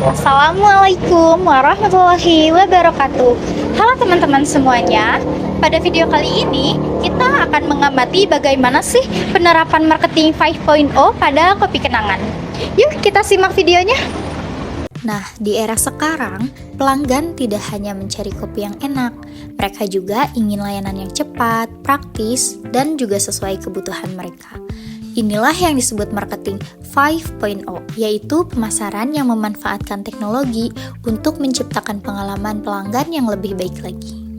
Assalamualaikum warahmatullahi wabarakatuh. Halo teman-teman semuanya. Pada video kali ini kita akan mengamati bagaimana sih penerapan marketing 5.0 pada kopi kenangan. Yuk kita simak videonya. Nah, di era sekarang, pelanggan tidak hanya mencari kopi yang enak, mereka juga ingin layanan yang cepat, praktis, dan juga sesuai kebutuhan mereka. Inilah yang disebut marketing 5.0, yaitu pemasaran yang memanfaatkan teknologi untuk menciptakan pengalaman pelanggan yang lebih baik lagi.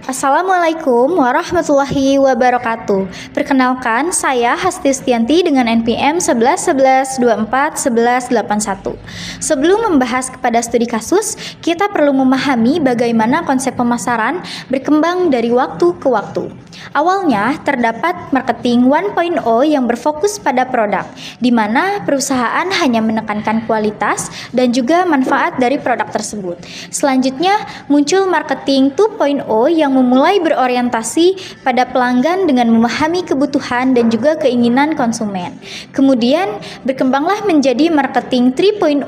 Assalamualaikum warahmatullahi wabarakatuh. Perkenalkan, saya Hasti Stianti dengan NPM 1111241181. Sebelum membahas kepada studi kasus, kita perlu memahami bagaimana konsep pemasaran berkembang dari waktu ke waktu. Awalnya, terdapat marketing 1.0 yang berfokus pada produk, di mana perusahaan hanya menekankan kualitas dan juga manfaat dari produk tersebut. Selanjutnya, muncul marketing 2.0 yang memulai berorientasi pada pelanggan dengan memahami kebutuhan dan juga keinginan konsumen. Kemudian, berkembanglah menjadi marketing 3.0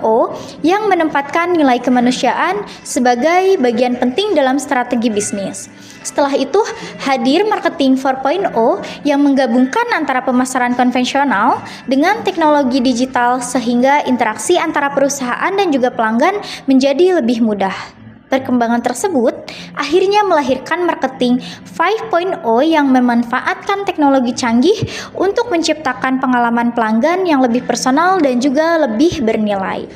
yang menempatkan nilai kemanusiaan sebagai bagian penting dalam strategi bisnis. Setelah itu, hadir marketing 4.0 yang menggabungkan antara pemasaran konvensional dengan teknologi digital sehingga interaksi antara perusahaan dan juga pelanggan menjadi lebih mudah. Perkembangan tersebut akhirnya melahirkan marketing 5.0 yang memanfaatkan teknologi canggih untuk menciptakan pengalaman pelanggan yang lebih personal dan juga lebih bernilai.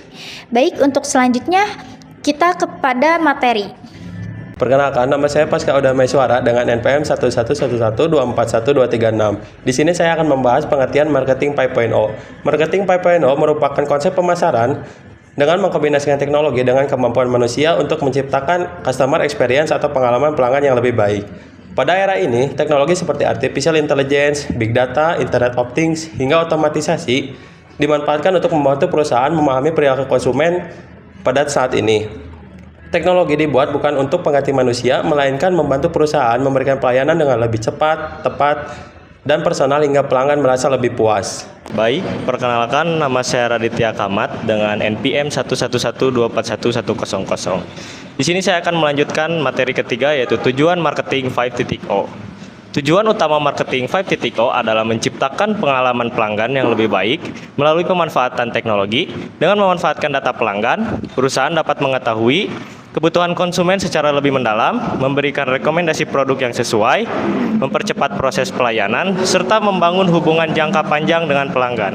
Baik, untuk selanjutnya kita kepada materi. Perkenalkan, nama saya Pasca Udamai Suara dengan NPM 1111241236. Di sini saya akan membahas pengertian marketing 5.0. Marketing 5.0 merupakan konsep pemasaran dengan mengkombinasikan teknologi dengan kemampuan manusia untuk menciptakan customer experience atau pengalaman pelanggan yang lebih baik. Pada era ini, teknologi seperti artificial intelligence, big data, internet of things, hingga otomatisasi dimanfaatkan untuk membantu perusahaan memahami perilaku konsumen pada saat ini. Teknologi dibuat bukan untuk pengganti manusia, melainkan membantu perusahaan memberikan pelayanan dengan lebih cepat, tepat, dan personal hingga pelanggan merasa lebih puas. Baik, perkenalkan nama saya Raditya Kamat dengan NPM 1112411100. Di sini saya akan melanjutkan materi ketiga yaitu tujuan marketing 5.0. Tujuan utama marketing 5.0 adalah menciptakan pengalaman pelanggan yang lebih baik melalui pemanfaatan teknologi. Dengan memanfaatkan data pelanggan, perusahaan dapat mengetahui kebutuhan konsumen secara lebih mendalam, memberikan rekomendasi produk yang sesuai, mempercepat proses pelayanan, serta membangun hubungan jangka panjang dengan pelanggan.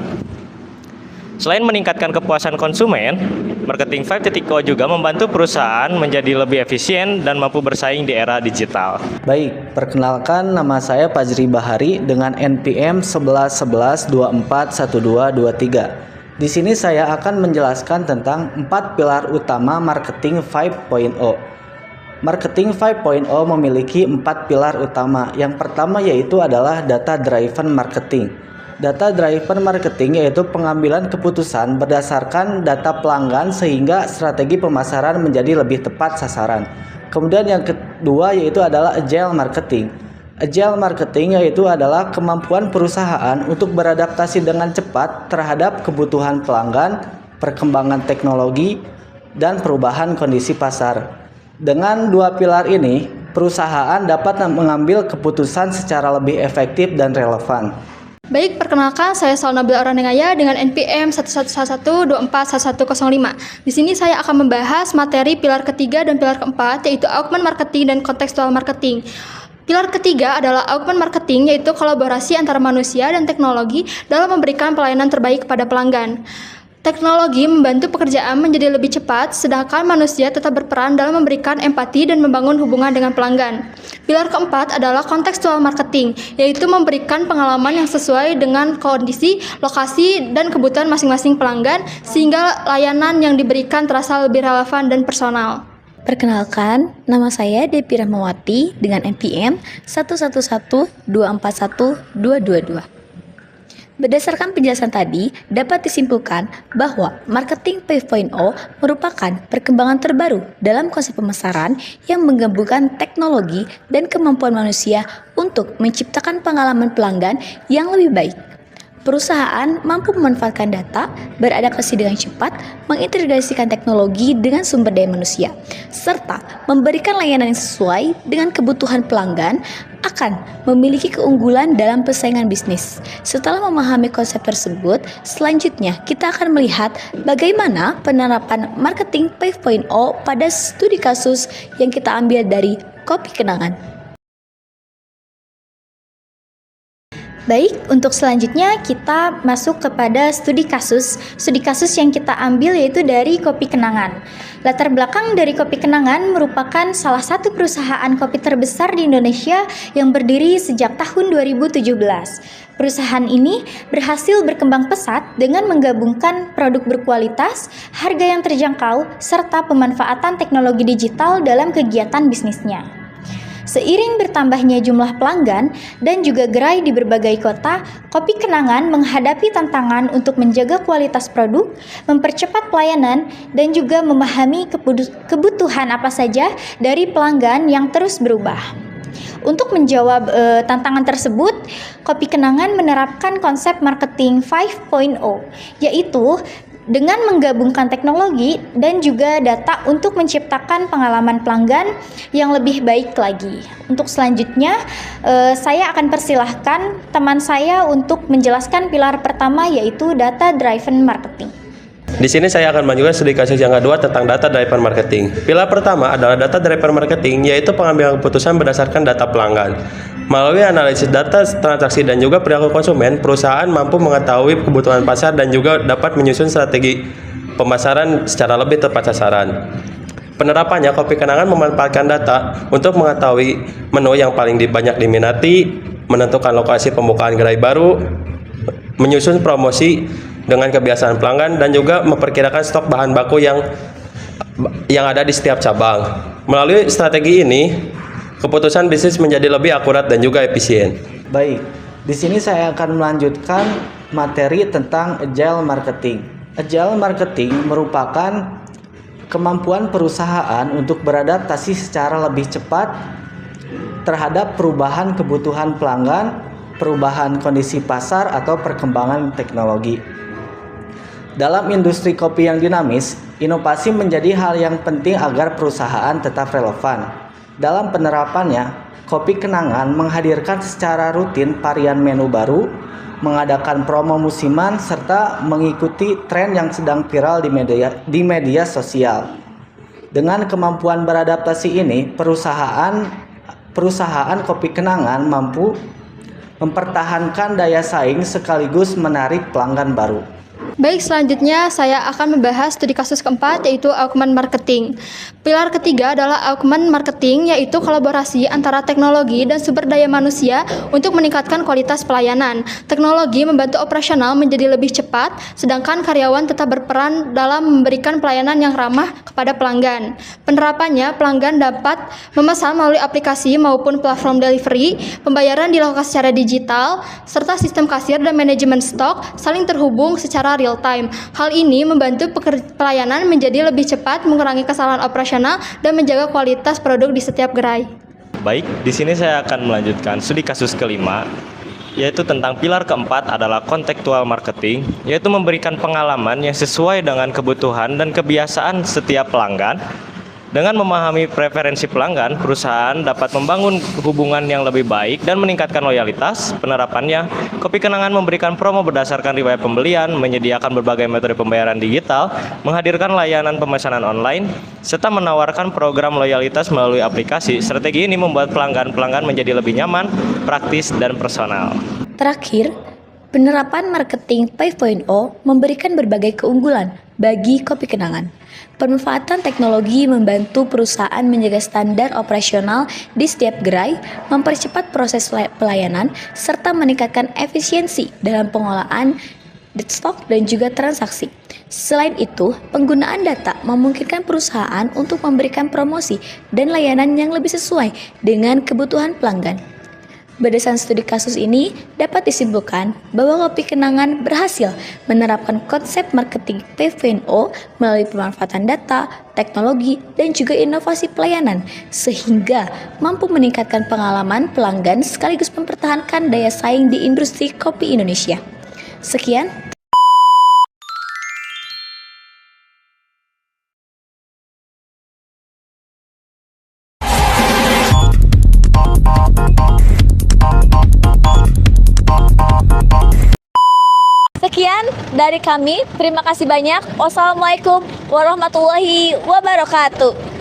Selain meningkatkan kepuasan konsumen, marketing 5.0 juga membantu perusahaan menjadi lebih efisien dan mampu bersaing di era digital. Baik, perkenalkan nama saya Fajri Bahari dengan NPM 1111241223. Di sini saya akan menjelaskan tentang 4 pilar utama marketing 5.0. Marketing 5.0 memiliki 4 pilar utama. Yang pertama yaitu adalah data driven marketing. Data driven marketing yaitu pengambilan keputusan berdasarkan data pelanggan sehingga strategi pemasaran menjadi lebih tepat sasaran. Kemudian yang kedua yaitu adalah agile marketing. Agile marketing yaitu adalah kemampuan perusahaan untuk beradaptasi dengan cepat terhadap kebutuhan pelanggan, perkembangan teknologi, dan perubahan kondisi pasar. Dengan dua pilar ini, perusahaan dapat mengambil keputusan secara lebih efektif dan relevan. Baik, perkenalkan saya Salnabil Aranengaya dengan NPM 1111241105. Di sini saya akan membahas materi pilar ketiga dan pilar keempat yaitu augment marketing dan contextual marketing. Pilar ketiga adalah augment marketing, yaitu kolaborasi antara manusia dan teknologi dalam memberikan pelayanan terbaik kepada pelanggan. Teknologi membantu pekerjaan menjadi lebih cepat, sedangkan manusia tetap berperan dalam memberikan empati dan membangun hubungan dengan pelanggan. Pilar keempat adalah contextual marketing, yaitu memberikan pengalaman yang sesuai dengan kondisi, lokasi, dan kebutuhan masing-masing pelanggan, sehingga layanan yang diberikan terasa lebih relevan dan personal. Perkenalkan, nama saya Depi Rahmawati dengan NPM 1112412222. Berdasarkan penjelasan tadi, dapat disimpulkan bahwa marketing 5.0 merupakan perkembangan terbaru dalam konsep pemasaran yang menggabungkan teknologi dan kemampuan manusia untuk menciptakan pengalaman pelanggan yang lebih baik. Perusahaan mampu memanfaatkan data, beradaptasi dengan cepat, mengintegrasikan teknologi dengan sumber daya manusia, serta memberikan layanan yang sesuai dengan kebutuhan pelanggan akan memiliki keunggulan dalam persaingan bisnis. Setelah memahami konsep tersebut, selanjutnya kita akan melihat bagaimana penerapan marketing 5.0 pada studi kasus yang kita ambil dari Kopi Kenangan. Baik, untuk selanjutnya kita masuk kepada studi kasus. Studi kasus yang kita ambil yaitu dari Kopi Kenangan. Latar belakang dari Kopi Kenangan merupakan salah satu perusahaan kopi terbesar di Indonesia yang berdiri sejak tahun 2017. Perusahaan ini berhasil berkembang pesat dengan menggabungkan produk berkualitas, harga yang terjangkau, serta pemanfaatan teknologi digital dalam kegiatan bisnisnya. Seiring bertambahnya jumlah pelanggan dan juga gerai di berbagai kota, Kopi Kenangan menghadapi tantangan untuk menjaga kualitas produk, mempercepat pelayanan, dan juga memahami kebutuhan apa saja dari pelanggan yang terus berubah. Untuk menjawab tantangan tersebut, Kopi Kenangan menerapkan konsep marketing 5.0, yaitu dengan menggabungkan teknologi dan juga data untuk menciptakan pengalaman pelanggan yang lebih baik lagi. Untuk selanjutnya, saya akan persilahkan teman saya untuk menjelaskan pilar pertama yaitu data driven marketing. Di sini saya akan menunjukkan studi kasus yang kedua tentang data driven marketing. Pilar pertama adalah data driven marketing, yaitu pengambilan keputusan berdasarkan data pelanggan. Melalui analisis data transaksi dan juga perilaku konsumen, perusahaan mampu mengetahui kebutuhan pasar dan juga dapat menyusun strategi pemasaran secara lebih tepat sasaran. Penerapannya, Kopi Kenangan memanfaatkan data untuk mengetahui menu yang paling banyak diminati, menentukan lokasi pembukaan gerai baru, menyusun promosi dengan kebiasaan pelanggan, dan juga memperkirakan stok bahan baku yang ada di setiap cabang. Melalui strategi ini, keputusan bisnis menjadi lebih akurat dan juga efisien. Baik, di sini saya akan melanjutkan materi tentang agile marketing. Agile marketing merupakan kemampuan perusahaan untuk beradaptasi secara lebih cepat terhadap perubahan kebutuhan pelanggan, perubahan kondisi pasar, atau perkembangan teknologi. Dalam industri kopi yang dinamis, inovasi menjadi hal yang penting agar perusahaan tetap relevan. Dalam penerapannya, Kopi Kenangan menghadirkan secara rutin varian menu baru, mengadakan promo musiman, serta mengikuti tren yang sedang viral di media sosial. Dengan kemampuan beradaptasi ini, perusahaan Kopi Kenangan mampu mempertahankan daya saing sekaligus menarik pelanggan baru. Baik, selanjutnya saya akan membahas studi kasus keempat yaitu augment marketing. Pilar ketiga adalah augment marketing, yaitu kolaborasi antara teknologi dan sumber daya manusia untuk meningkatkan kualitas pelayanan. Teknologi membantu operasional menjadi lebih cepat, sedangkan karyawan tetap berperan dalam memberikan pelayanan yang ramah kepada pelanggan. Penerapannya, pelanggan dapat memesan melalui aplikasi maupun platform delivery, pembayaran dilakukan secara digital, serta sistem kasir dan manajemen stok saling terhubung secara real time. Hal ini membantu pelayanan menjadi lebih cepat, mengurangi kesalahan operasional, dan menjaga kualitas produk di setiap gerai. Baik, di sini saya akan melanjutkan studi kasus kelima, yaitu tentang pilar keempat adalah contextual marketing, yaitu memberikan pengalaman yang sesuai dengan kebutuhan dan kebiasaan setiap pelanggan. Dengan memahami preferensi pelanggan, perusahaan dapat membangun hubungan yang lebih baik dan meningkatkan loyalitas. Penerapannya, Kopi Kenangan memberikan promo berdasarkan riwayat pembelian, menyediakan berbagai metode pembayaran digital, menghadirkan layanan pemesanan online, serta menawarkan program loyalitas melalui aplikasi. Strategi ini membuat pelanggan menjadi lebih nyaman, praktis, dan personal. Terakhir, penerapan marketing 5.0 memberikan berbagai keunggulan bagi Kopi Kenangan. Pemanfaatan teknologi membantu perusahaan menjaga standar operasional di setiap gerai, mempercepat proses pelayanan, serta meningkatkan efisiensi dalam pengolahan stok dan juga transaksi. Selain itu, penggunaan data memungkinkan perusahaan untuk memberikan promosi dan layanan yang lebih sesuai dengan kebutuhan pelanggan. Berdasarkan studi kasus ini, dapat disimpulkan bahwa Kopi Kenangan berhasil menerapkan konsep marketing 5.0 melalui pemanfaatan data, teknologi, dan juga inovasi pelayanan, sehingga mampu meningkatkan pengalaman pelanggan sekaligus mempertahankan daya saing di industri kopi Indonesia. Sekian. Sekian dari kami. Terima kasih banyak. Wassalamualaikum warahmatullahi wabarakatuh.